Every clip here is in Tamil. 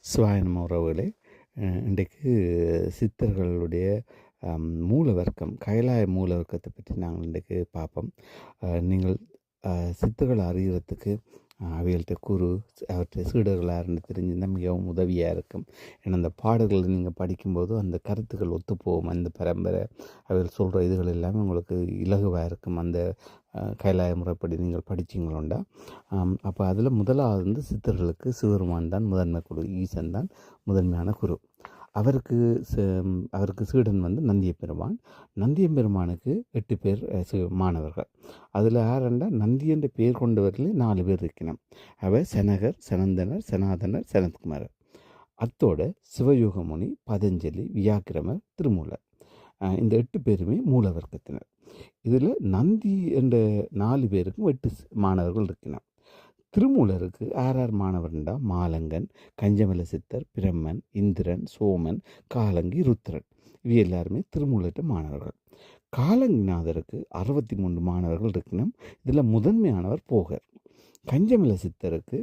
சிவாயனம் உறவுகளே, இன்றைக்கு சித்தர்களுடைய மூலவர்க்கம் கைலாய மூலவர்க்கத்தை பற்றி நாங்கள் இன்றைக்கு பார்ப்போம். நீங்கள் சித்தர்களை அறிகிறதுக்கு அவைகள்கிட்ட குரு அவற்றை சீடர்களாக தெரிஞ்சிருந்தால் மிகவும் உதவியாக இருக்கும். ஏன்னா அந்த பாடல்களை நீங்கள் படிக்கும்போது அந்த கருத்துக்கள் ஒத்துப்போகும். அந்த பரம்பரை அவைகள் சொல்கிற இதுகள் எல்லாமே உங்களுக்கு இலகுவாக இருக்கும். அந்த கைலாய முறைப்படி நீங்கள் படிச்சிங்களோண்டா. அப்போ அதில் முதலாவது வந்து சித்தர்களுக்கு சிவருமான் தான் முதன்மை குரு, ஈசன் தான் முதன்மையான குரு. அவருக்கு சீடன் வந்து நந்தியப்பெருமான். நந்தியம்பெருமானுக்கு 8 பேர் மாணவர்கள். அதில் யாரெண்டா நந்தி என்ற பெயர் கொண்டவர்களே 4 பேர் இருக்கணும். அவர் சனகர், சனந்தனர், சனாதனர், சனத்குமாரர். அத்தோட சிவயோகமுனி, பதஞ்சலி, வியாக்கிரமர், திருமூலர். இந்த 8 பேருமே மூலவர்க்கத்தினர். இதில் நந்தி என்ற 4 பேருக்கும் 8 மாணவர்கள் இருக்கணும். திருமூலருக்கு ஆர் மாணவர்ண்டா மாலங்கன், கஞ்சமல சித்தர், பிரம்மன், இந்திரன், சோமன், காலங்கி, ருத்ரன். இவை எல்லாருமே திருமூலர்கிட்ட மாணவர்கள். காலங்கிநாதருக்கு 63 மாணவர்கள் இருக்கணும். இதில் முதன்மையானவர் போகர். கஞ்சமல சித்தருக்கு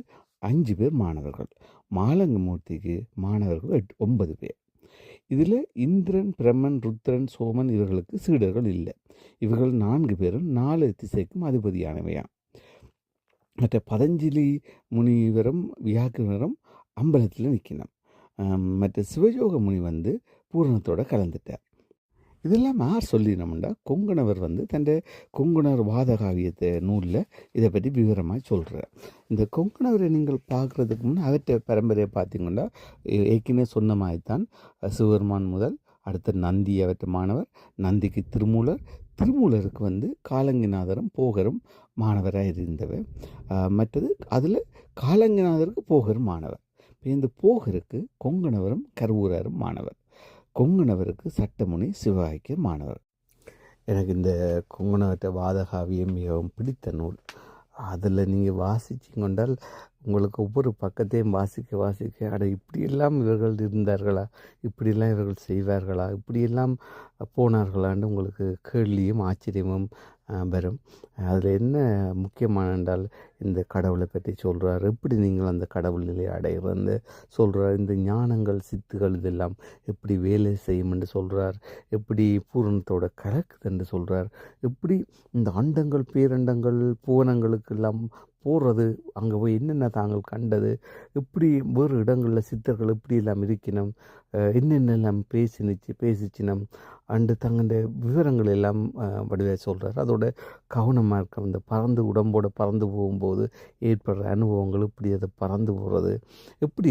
5 பேர் மாணவர்கள். மாலங்க மூர்த்திக்கு மாணவர்கள் 9 பேர். இதில் இந்திரன், பிரம்மன், ருத்ரன், சோமன் இவர்களுக்கு சீடர்கள் இல்லை. இவர்கள் 4 பேரும் 4 திசைக்கும் அதிபதியானவையாம். மற்ற பதஞ்சலி முனிவரும் வியாக்கிரமரும் அம்பலத்தில் நிற்கணும். மற்ற சிவயோக முனி வந்து பூரணத்தோடு கலந்துட்டார். இதெல்லாம் யார் சொல்லினோம்னா கொங்கணவர் வந்து தன் கொங்கணர் வாதகாவியத்தை நூலில் இதை பற்றி விவரமாக சொல்கிறார். இந்த கொங்கணவரை நீங்கள் பார்க்குறதுக்கு முன்னே அவற்றை பரம்பரையை பார்த்தீங்கன்னா ஏற்கனவே சொன்ன மாதிரி தான் சிவபெருமான் முதல் அடுத்த நந்தி அவற்ற மாணவர், நந்திக்கு திருமூலர், திருமூலருக்கு வந்து காலங்கிநாதரும் போகரும் மாணவராக இருந்தவர். மற்றது அதில் காலங்கிநாதருக்கு போகர் மாணவர். இப்போ இந்த போகருக்கு கொங்கணவரும் கருவூராரும் மாணவர். கொங்கணவருக்கு சட்டமுனி சிவகாய்க்கு மாணவர். எனக்கு இந்த கொங்கணவற்ற வாதகாவியம் மிகவும் பிடித்த நூல். அதில் நீங்கள் வாசிச்சிங்கொண்டால் உங்களுக்கு ஒவ்வொரு பக்கத்தையும் வாசிக்க அட இப்படியெல்லாம் இவர்கள் இருந்தார்களா, இப்படியெல்லாம் இவர்கள் செய்வார்களா, இப்படியெல்லாம் போனார்களான்னு உங்களுக்கு கேள்வியும் ஆச்சரியமும் வரும். அதில் என்ன முக்கியமான என்றால் இந்த கடவுளை பற்றி சொல்கிறார், எப்படி நீங்கள் அந்த கடவுள் நிலையை அடைகிறது சொல்கிறார், இந்த ஞானங்கள் சித்துகள் இதெல்லாம் எப்படி வேலை செய்யும் என்று சொல்கிறார், எப்படி பூரணத்தோட கலக்குது என்று சொல்கிறார், எப்படி இந்த அண்டங்கள் பேரண்டங்கள் புவனங்களுக்கெல்லாம் போடுறது, அங்கே போய் என்னென்ன தாங்கள் கண்டது, எப்படி வேறு இடங்களில் சித்தர்கள் எப்படி எல்லாம் இருக்கணும், என்னென்னலாம் பேசிச்சினம் அண்டு தங்கண்ட விவரங்கள் எல்லாம் வடிவாக சொல்கிறார். அதோட கவனமாக இருக்க இந்த பறந்து உடம்போடு பறந்து போகும்போது ஏற்படுற அனுபவங்கள், இப்படி அதை பறந்து போகிறது எப்படி